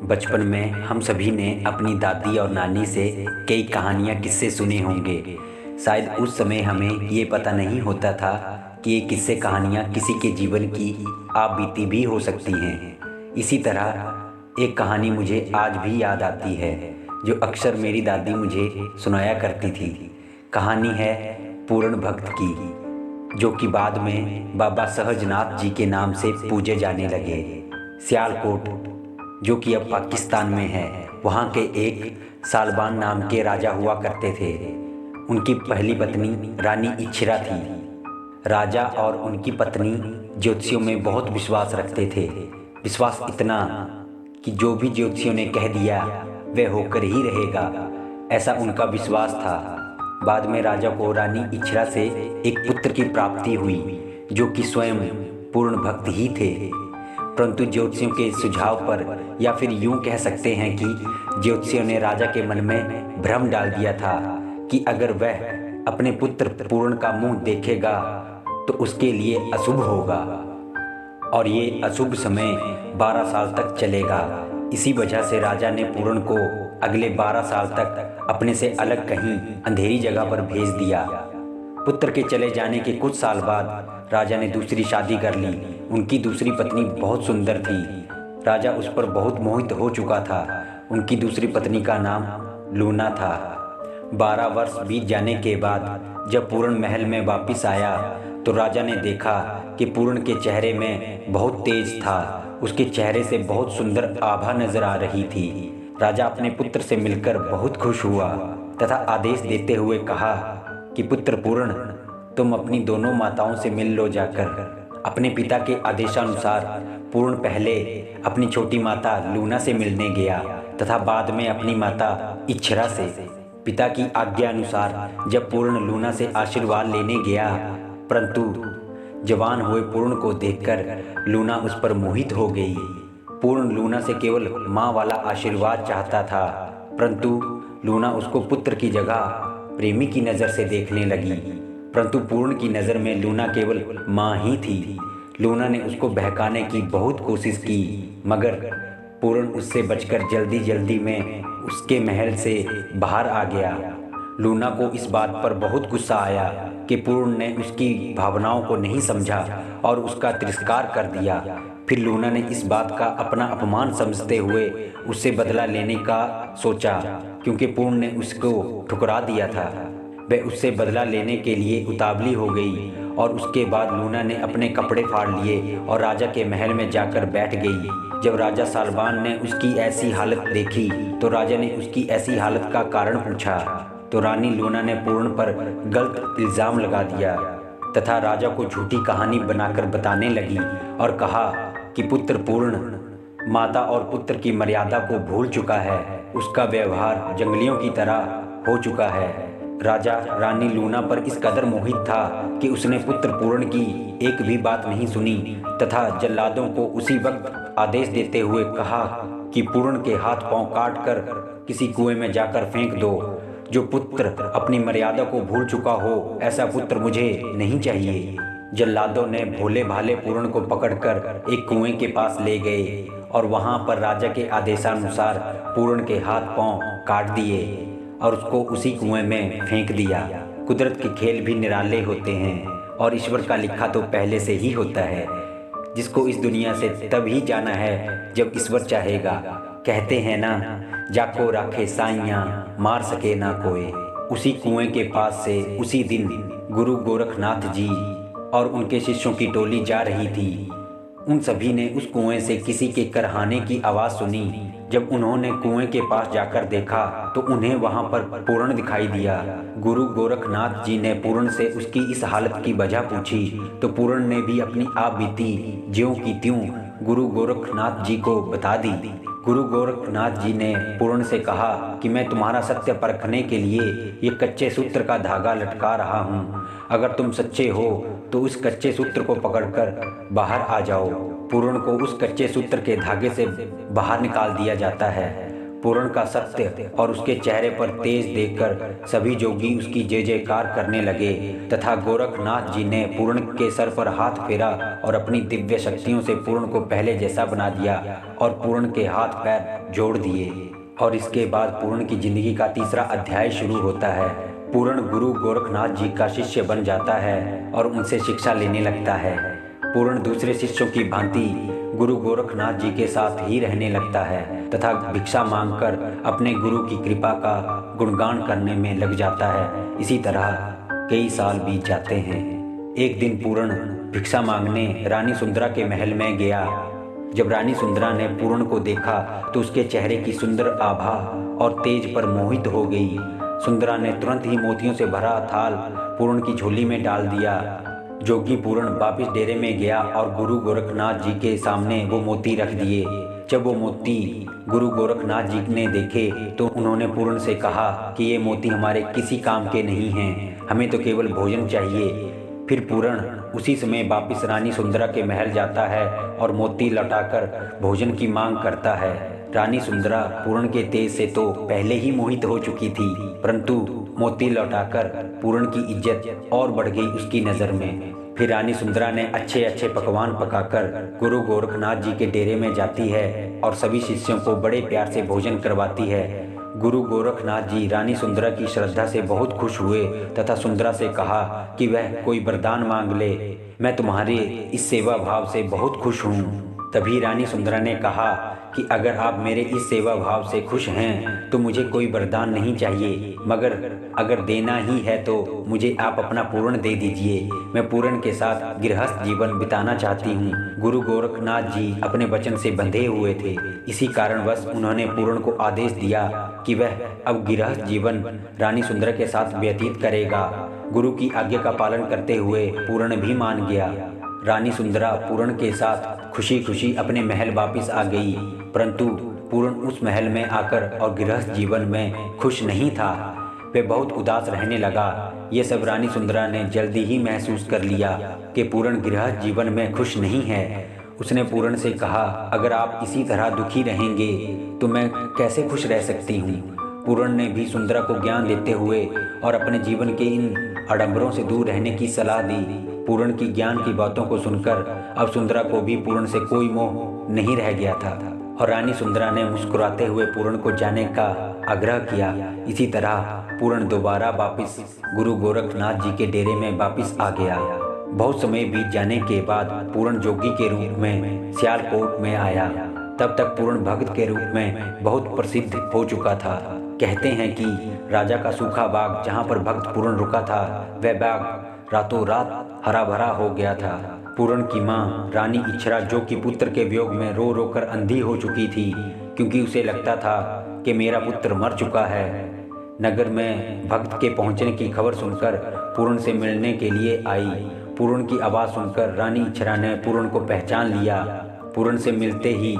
बचपन में हम सभी ने अपनी दादी और नानी से कई कहानियाँ किस्से सुने होंगे। शायद उस समय हमें ये पता नहीं होता था कि ये किस्से कहानियाँ किसी के जीवन की आप बीती भी हो सकती हैं। इसी तरह एक कहानी मुझे आज भी याद आती है जो अक्सर मेरी दादी मुझे सुनाया करती थी। कहानी है पूर्ण भक्त की, जो कि बाद में बाबा सहजनाथ जी के नाम से पूजे जाने लगे। सियालकोट, जो कि अब पाकिस्तान में है, वहाँ के एक सालबान नाम के राजा हुआ करते थे। उनकी पहली पत्नी रानी इच्छरा थी। राजा और उनकी पत्नी ज्योतिषियों में बहुत विश्वास रखते थे। विश्वास इतना कि जो भी ज्योतिषियों ने कह दिया वह होकर ही रहेगा, ऐसा उनका विश्वास था। बाद में राजा को रानी इच्छरा से एक पुत्र की प्राप्ति हुई, जो कि स्वयं पूर्ण भक्त ही थे। परंतु ज्योतिषियों के सुझाव पर, या फिर यूं कह सकते हैं कि ज्योतिषियों ने राजा के मन में भ्रम डाल दिया था कि अगर वह अपने पुत्र पूर्ण का मुंह देखेगा तो उसके लिए अशुभ होगा, और ये अशुभ समय 12 साल तक चलेगा। इसी वजह से राजा ने पूर्ण को अगले 12 साल तक अपने से अलग कहीं अंधेरी जगह पर भेज दिया। पुत्र के चले जाने के कुछ साल बाद राजा ने दूसरी शादी कर ली। उनकी दूसरी पत्नी बहुत सुंदर थी। राजा उस पर बहुत मोहित हो चुका था। उनकी दूसरी पत्नी का नाम लूना था। 12 वर्ष बीत जाने के बाद जब पूर्ण महल में वापस आया तो राजा ने देखा कि पूर्ण के चेहरे में बहुत तेज था। उसके चेहरे से बहुत सुंदर आभा नजर आ रही थी। राजा अपने पुत्र से मिलकर बहुत खुश हुआ तथा आदेश देते हुए कहा कि पुत्र पूर्ण, तुम अपनी दोनों माताओं से मिल लो जाकर। अपने पिता के आदेशानुसार पूर्ण पहले अपनी छोटी माता लूना से मिलने गया तथा बाद में अपनी माता इच्छरा से। पिता की आज्ञा अनुसार जब पूर्ण लूना से आशीर्वाद लेने गया, परंतु जवान हुए पूर्ण को देखकर लूना उस पर मोहित हो गई। पूर्ण लूना से केवल माँ वाला आशीर्वाद चाहता था, परंतु लूना उसको पुत्र की जगह प्रेमी की नज़र से देखने लगी। परंतु पूर्ण की नज़र में लूना केवल माँ ही थी। लूना ने उसको बहकाने की बहुत कोशिश की, मगर पूर्ण उससे बचकर जल्दी जल्दी में उसके महल से बाहर आ गया। लूना को इस बात पर बहुत गुस्सा आया कि पूर्ण ने उसकी भावनाओं को नहीं समझा और उसका तिरस्कार कर दिया। फिर लूना ने इस बात का अपना अपमान समझते हुए उससे बदला लेने का सोचा, क्योंकि पूर्ण ने उसको ठुकरा दिया था। वह उससे बदला लेने के लिए उतावली हो गई और उसके बाद लूना ने अपने कपड़े फाड़ लिए और राजा के महल में जाकर बैठ गई। जब राजा सालबान ने उसकी ऐसी हालत देखी तो राजा ने उसकी ऐसी हालत का कारण पूछा, तो रानी लूना ने पूर्ण पर गलत इल्ज़ाम लगा दिया तथा राजा को झूठी कहानी बनाकर बताने लगी और कहा कि पुत्र पूर्ण माता और पुत्र की मर्यादा को भूल चुका है। उसका व्यवहार जंगलियों की तरह हो चुका है। राजा रानी लूना पर इस कदर मोहित था कि उसने पुत्र पूर्ण की एक भी बात नहीं सुनी तथा जल्लादों को उसी वक्त आदेश देते हुए कहा कि पूर्ण के हाथ पांव काट कर किसी कुएं में जाकर फेंक दो। जो पुत्र अपनी मर्यादा को भूल चुका हो, ऐसा पुत्र मुझे नहीं चाहिए। जल्लादों ने भोले भाले पूर्ण को पकड़कर एक कुएं के पास ले गए और वहां पर राजा के आदेशानुसार पूर्ण के हाथ पांव काट दिए और उसको उसी कुएं में फेंक दिया। कुदरत के खेल भी निराले होते हैं और ईश्वर का लिखा तो पहले से ही होता है, जिसको इस दुनिया से तब ही जाना है जब ईश्वर चाहेगा। कहते हैं ना, जाको राखे साइयां मार सके ना कोई। उसी कुएं के पास से उसी दिन गुरु गोरखनाथ जी और उनके शिष्यों की टोली जा रही थी। उन सभी ने उस कुएं से किसी के करहाने की आवाज़ सुनी। जब उन्होंने कुएं के पास जाकर देखा तो उन्हें वहां पर पूर्ण दिखाई दिया। गुरु गोरखनाथ जी ने पूर्ण से उसकी इस हालत की वजह पूछी तो पूर्ण ने भी अपनी आप बीती ज्यों की त्यों गुरु गोरखनाथ जी को बता दी। गुरु गोरखनाथ जी ने पूर्ण से कहा कि मैं तुम्हारा सत्य परखने के लिए ये कच्चे सूत्र का धागा लटका रहा हूँ। अगर तुम सच्चे हो तो उस कच्चे सूत्र को पकड़कर बाहर आ जाओ। पूर्ण को उस कच्चे सूत्र के धागे से बाहर निकाल दिया जाता है। पूरण का सत्य और उसके चेहरे पर तेज देखकर सभी जोगी उसकी जय जयकार करने लगे तथा गोरखनाथ जी ने पूरण के सर पर हाथ फेरा और अपनी दिव्य शक्तियों से पूरण को पहले जैसा बना दिया और पूरण के हाथ पैर जोड़ दिए। और इसके बाद पूरण की जिंदगी का तीसरा अध्याय शुरू होता है। पूरण गुरु गोरखनाथ जी का शिष्य बन जाता है और उनसे शिक्षा लेने लगता है। पूरण दूसरे शिष्यों की भांति गुरु गोरखनाथ जी के साथ ही रहने लगता है तथा भिक्षा मांगकर अपने गुरु की कृपा का गुणगान करने में लग जाता है। इसी तरह कई साल बीत जाते हैं। एक दिन पूरण भिक्षा मांगने रानी सुंदरा के महल में गया। जब रानी सुंदरा ने पूरण को देखा तो उसके चेहरे की सुंदर आभा और तेज पर मोहित हो गई। सुंदरा ने तुरंत ही मोतियों से भरा थाल पूरण की झोली में डाल दिया। जोगी पूरण वापिस डेरे में गया और गुरु गोरखनाथ जी के सामने वो मोती रख दिए। जब वो मोती गुरु गोरखनाथ जी ने देखे तो उन्होंने पूरण से कहा कि ये मोती हमारे किसी काम के नहीं हैं, हमें तो केवल भोजन चाहिए। फिर पूरण उसी समय वापिस रानी सुंदरा के महल जाता है और मोती लौटाकर भोजन की मांग करता है। रानी सुंदरा पूरण के तेज से तो पहले ही मोहित हो चुकी थी, परंतु मोती लौटाकर पूरण की इज्जत और बढ़ गई उसकी नज़र में। फिर रानी सुंदरा ने अच्छे अच्छे पकवान पकाकर गुरु गोरखनाथ जी के डेरे में जाती है और सभी शिष्यों को बड़े प्यार से भोजन करवाती है। गुरु गोरखनाथ जी रानी सुंदरा की श्रद्धा से बहुत खुश हुए तथा सुंदरा से कहा कि वह कोई वरदान मांग ले, मैं तुम्हारे इस सेवा भाव से बहुत खुश हूँ। तभी रानी सुंदरा ने कहा कि अगर आप मेरे इस सेवा भाव से खुश हैं तो मुझे कोई वरदान नहीं चाहिए, मगर अगर देना ही है तो मुझे आप अपना पूरण दे दीजिए। मैं पूरण के साथ गृहस्थ जीवन बिताना चाहती हूँ। गुरु गोरखनाथ जी अपने वचन से बंधे हुए थे, इसी कारणवश उन्होंने पूरण को आदेश दिया कि वह अब गृहस्थ जीवन रानी सुंदरा के साथ व्यतीत करेगा। गुरु की आज्ञा का पालन करते हुए पूरण भी मान गया। रानी सुंदरा पूरण के साथ खुशी खुशी अपने महल वापिस आ गई, परंतु पूरण उस महल में आकर और गृहस्थ जीवन में खुश नहीं था। वह बहुत उदास रहने लगा। ये सब रानी सुंदरा ने जल्दी ही महसूस कर लिया कि पूरण गृहस्थ जीवन में खुश नहीं है। उसने पूरण से कहा, अगर आप इसी तरह दुखी रहेंगे तो मैं कैसे खुश रह सकती हूँ। पूरण ने भी सुंदरा को ज्ञान देते हुए और अपने जीवन के इन आडंबरों से दूर रहने की सलाह दी। पूरण की ज्ञान की बातों को सुनकर अब सुंदरा को भी पूरण से कोई मोह नहीं रह गया था और रानी सुंदरा ने मुस्कुराते हुए पूरण को जाने का आग्रह किया। इसी तरह पूरण दोबारा वापिस गुरु गोरखनाथ जी के डेरे में वापिस आ गया। बहुत समय बीत जाने के बाद पूरण जोगी के रूप में सियालकोट में आया। तब तक पूरण भक्त के रूप में बहुत प्रसिद्ध हो चुका था। कहते हैं कि राजा का सूखा बाग जहाँ पर भक्त पूरण रुका था, वह बाग रातों रात हरा भरा हो गया था। पूरण की माँ रानी इच्छरा, जो कि पुत्र के वियोग में रो रो कर अंधी हो चुकी थी, क्योंकि उसे लगता था कि मेरा पुत्र मर चुका है, नगर में भक्त के पहुंचने की खबर सुनकर पूरण से मिलने के लिए आई। पूरण की आवाज़ सुनकर रानी इच्छरा ने पूरण को पहचान लिया। पूरण से मिलते ही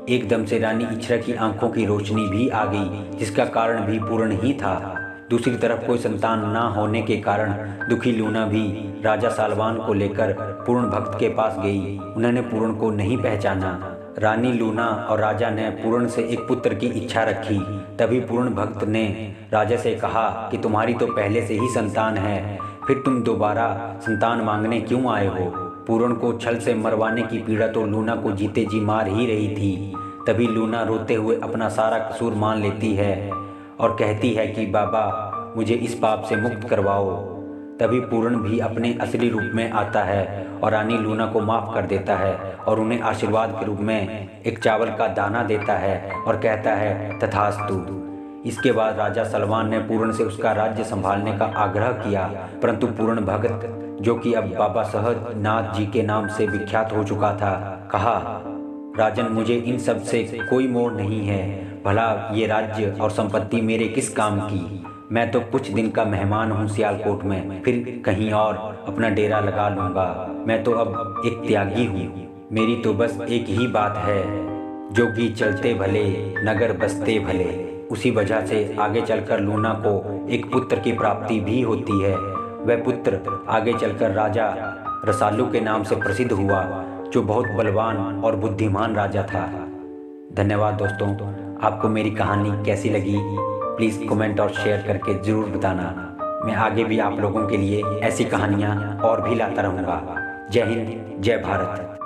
एकदम से रानी इच्छरा की आंखों की रोशनी भी आ गई, जिसका कारण भी पूरण ही था। दूसरी तरफ कोई संतान ना होने के कारण दुखी लूना भी राजा सालवान को लेकर पूर्ण भक्त के पास गई। उन्होंने पूर्ण को नहीं पहचाना। रानी लूना और राजा ने पूर्ण से एक पुत्र की इच्छा रखी। तभी पूर्ण भक्त ने राजा से कहा कि तुम्हारी तो पहले से ही संतान है, फिर तुम दोबारा संतान मांगने क्यों आए हो। पूर्ण को छल से मरवाने की पीड़ा तो लूना को जीते जी मार ही रही थी। तभी लूना रोते हुए अपना सारा कसूर मान लेती है और कहती है कि बाबा मुझे इस पाप से मुक्त करवाओ। तभी पूर्ण भी अपने असली रूप में आता है और रानी लूना को माफ़ कर देता है और उन्हें आशीर्वाद के रूप में एक चावल का दाना देता है और कहता है तथास्तु। इसके बाद राजा सलमान ने पूर्ण से उसका राज्य संभालने का आग्रह किया, परंतु पूर्ण भगत, जो कि अब बाबा सहजनाथ जी के नाम से विख्यात हो चुका था, कहा राजन मुझे इन सब से कोई मोह नहीं है। भला ये राज्य और संपत्ति मेरे किस काम की। मैं तो कुछ दिन का मेहमान हूँ सियालकोट में, फिर कहीं और अपना डेरा लगा लूँगा। मैं तो अब एक त्यागी हूँ। मेरी तो बस एक ही बात है, जोगी चलते भले नगर बसते भले। उसी वजह से आगे चलकर लूना को एक पुत्र की प्राप्ति भी होती है। वह पुत्र आगे चलकर राजा रसालू के नाम से प्रसिद्ध हुआ, जो बहुत बलवान और बुद्धिमान राजा था। धन्यवाद दोस्तों। आपको मेरी कहानी कैसी लगी प्लीज़ कमेंट और शेयर करके ज़रूर बताना। मैं आगे भी आप लोगों के लिए ऐसी कहानियाँ और भी लाता रहूँगा। जय हिंद, जय भारत।